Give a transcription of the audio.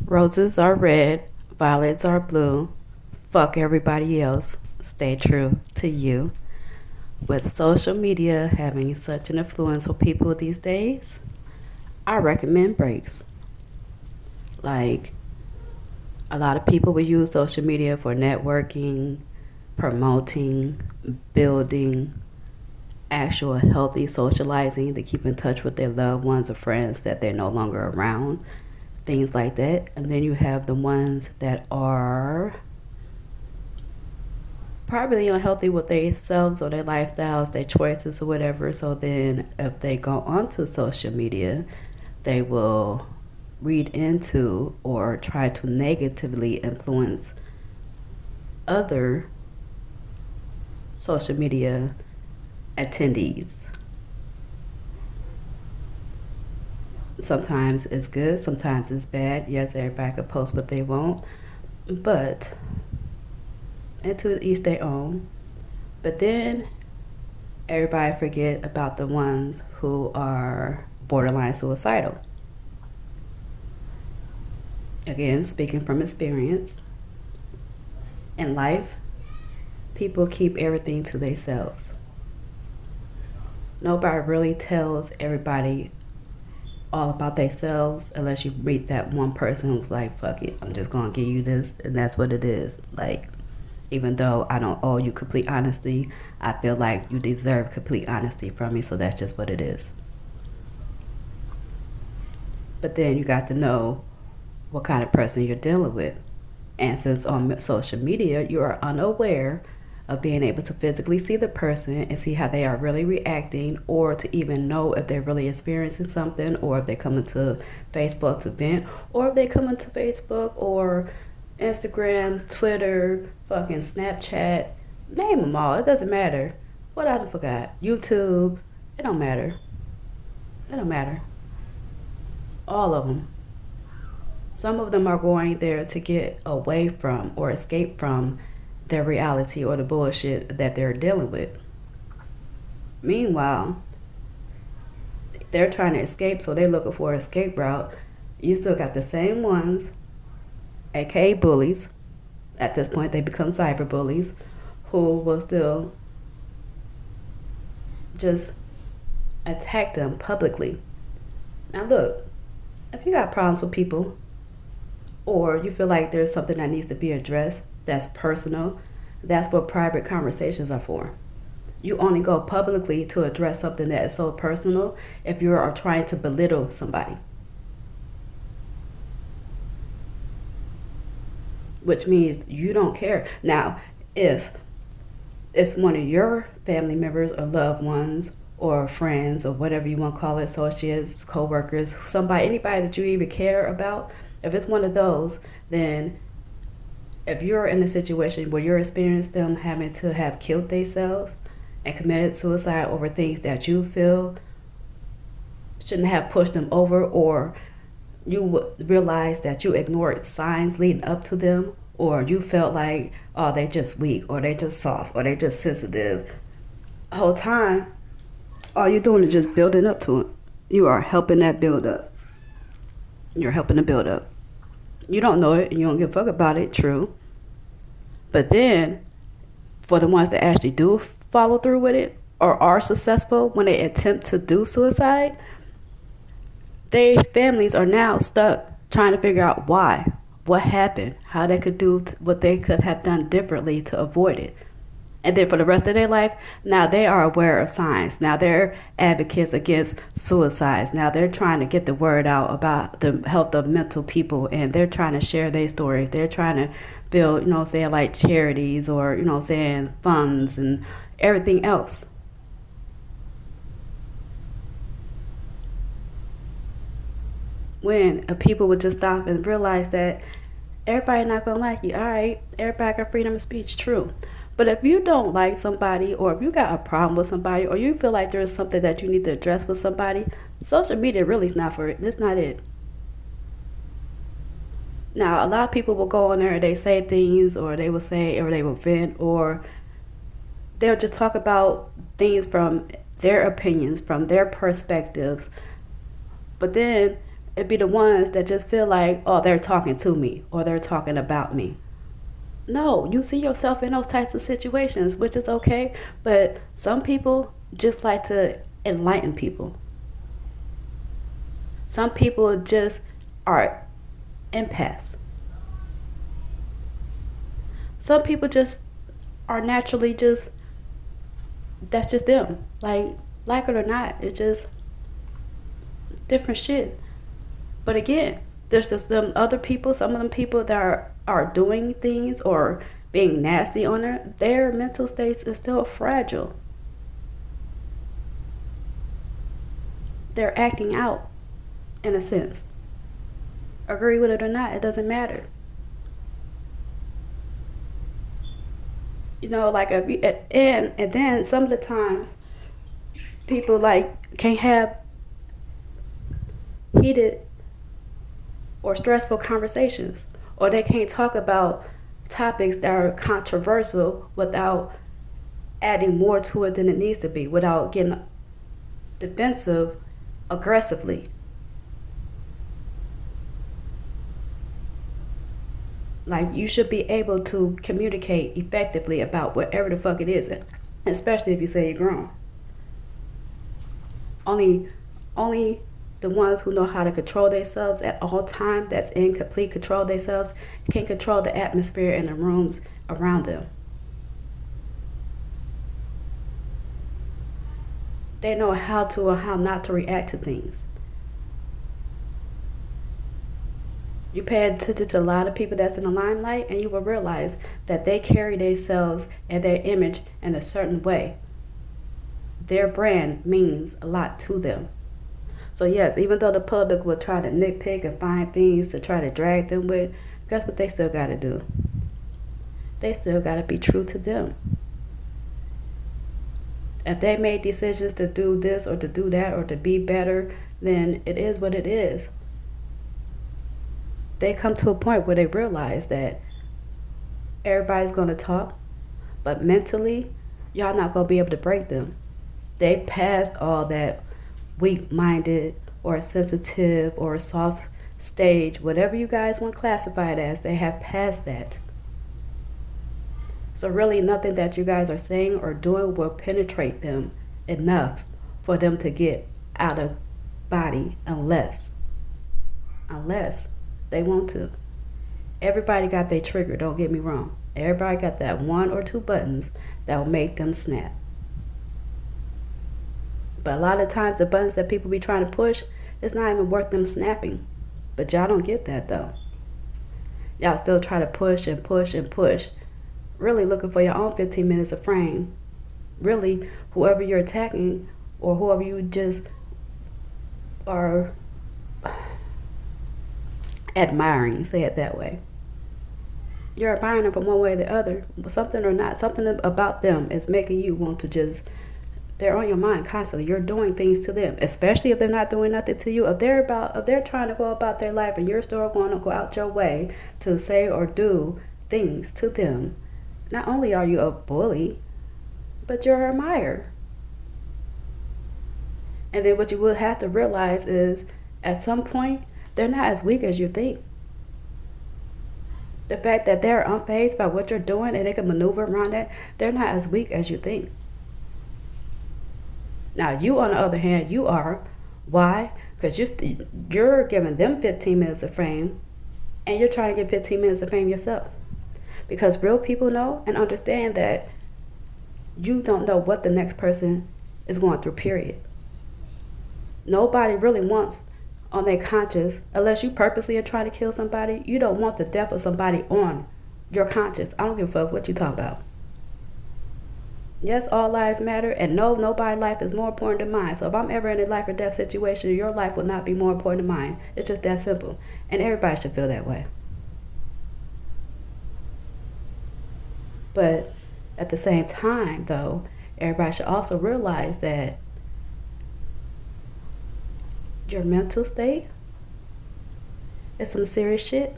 Roses are red, violets are blue. Fuck everybody else. Stay true to you. With social media having such an influence on people these days, I recommend breaks. Like, a lot of people will use social media for networking, promoting, building, actual healthy socializing to keep in touch with their loved ones or friends that they're no longer around, things like that. And then you have the ones that are probably unhealthy with themselves or their lifestyles, their choices or whatever. So then if they go onto social media, they will read into or try to negatively influence other social media attendees. Sometimes it's good, sometimes it's bad. Yes, everybody can post what they want, but and to each their own. But then everybody forget about the ones who are borderline suicidal. Again, speaking from experience, in life, people keep everything to themselves. Nobody really tells everybody all about themselves unless you meet that one person who's like, fuck it, I'm just gonna give you this, and that's what it is. Like, even though I don't owe you complete honesty, I feel like you deserve complete honesty from me, so that's just what it is. But then you got to know what kind of person you're dealing with. And since on social media you are unaware of being able to physically see the person and see how they are really reacting, or to even know if they're really experiencing something, or if they come into Facebook to vent, or if they come into Facebook or Instagram, Twitter, fucking Snapchat, name them all. It doesn't matter. What I forgot? YouTube. It don't matter. It don't matter. All of them. Some of them are going there to get away from or escape from their reality or the bullshit that they're dealing with. Meanwhile, they're trying to escape, so they're looking for an escape route. You still got the same ones, aka bullies. At this point, they become cyber bullies, who will still just attack them publicly. Now, look, if you got problems with people, or you feel like there's something that needs to be addressed that's personal, that's what private conversations are for. You only go publicly to address something that is so personal if you are trying to belittle somebody. Which means you don't care. Now, if it's one of your family members or loved ones or friends or whatever you want to call it, associates, co-workers, somebody, anybody that you even care about, if it's one of those, then if you're in a situation where you're experiencing them having to have killed themselves and committed suicide over things that you feel shouldn't have pushed them over, or you would realize that you ignored signs leading up to them, or you felt like, oh, they just weak, or they just soft, or they just sensitive, the whole time, all you're doing is just building up to it. You are helping that build up. You're helping to build up. You don't know it and you don't give a fuck about it, true. But then, for the ones that actually do follow through with it or are successful when they attempt to do suicide, their families are now stuck trying to figure out why, what happened, how they could do what they could have done differently to avoid it. And then for the rest of their life, now they are aware of signs. Now they're advocates against suicides. Now they're trying to get the word out about the health of mental people, and they're trying to share their stories. They're trying to build, saying like charities or, saying funds and everything else. When people would just stop and realize that everybody not going to like you. All right, everybody got freedom of speech, true. But if you don't like somebody, or if you got a problem with somebody, or you feel like there's something that you need to address with somebody, social media really is not for it. It's not it. Now, a lot of people will go on there and they say things, or they will say, or they will vent, or they'll just talk about things from their opinions, from their perspectives. But then It'd be the ones that just feel like, oh, they're talking to me or they're talking about me. No, you see yourself in those types of situations, which is okay. But some people just like to enlighten people. Some people just are empaths. Some people just are naturally just, that's just them. Like it or not, it's just different shit. But again, there's just them other people, some of them people that are doing things or being nasty on their mental states is still fragile. They're acting out in a sense. Agree with it or not, it doesn't matter. Like and then some of the times people like can't have heated or stressful conversations, or they can't talk about topics that are controversial without adding more to it than it needs to be, without getting defensive aggressively. Like, you should be able to communicate effectively about whatever the fuck it is, especially if you say you're grown. Only the ones who know how to control themselves at all times, that's in complete control of themselves, can control the atmosphere in the rooms around them. They know how to or how not to react to things. You pay attention to a lot of people that's in the limelight, and you will realize that they carry themselves and their image in a certain way. Their brand means a lot to them. So yes, even though the public will try to nitpick and find things to try to drag them with, guess what they still got to do? They still got to be true to them. If they made decisions to do this or to do that or to be better, then it is what it is. They come to a point where they realize that everybody's going to talk, but mentally, y'all not going to be able to break them. They passed all that weak-minded or sensitive or soft stage, whatever you guys want to classify it as, they have passed that. So really nothing that you guys are saying or doing will penetrate them enough for them to get out of body unless they want to. Everybody got their trigger, don't get me wrong. Everybody got that one or two buttons that will make them snap. But a lot of times the buttons that people be trying to push, it's not even worth them snapping. But y'all don't get that though. Y'all still try to push and push and push, really looking for your own 15 minutes of fame. Really, whoever you're attacking or whoever you just are admiring, say it that way. You're admiring them from one way or the other, but something or not, something about them is making you want to just, they're on your mind constantly. You're doing things to them, especially if they're not doing nothing to you. If they're trying to go about their life and you're still going to go out your way to say or do things to them, not only are you a bully, but you're an admirer. And then what you will have to realize is, at some point, they're not as weak as you think. The fact that they're unfazed by what you're doing and they can maneuver around that, they're not as weak as you think. Now, you, on the other hand, you are. Why? Because you're giving them 15 minutes of fame, and you're trying to get 15 minutes of fame yourself. Because real people know and understand that you don't know what the next person is going through, period. Nobody really wants on their conscience, unless you purposely are trying to kill somebody, you don't want the death of somebody on your conscience. I don't give a fuck what you talking about. Yes, all lives matter, and no, nobody's life is more important than mine. So if I'm ever in a life or death situation, your life will not be more important than mine. It's just that simple. And everybody should feel that way. But at the same time, though, everybody should also realize that your mental state is some serious shit.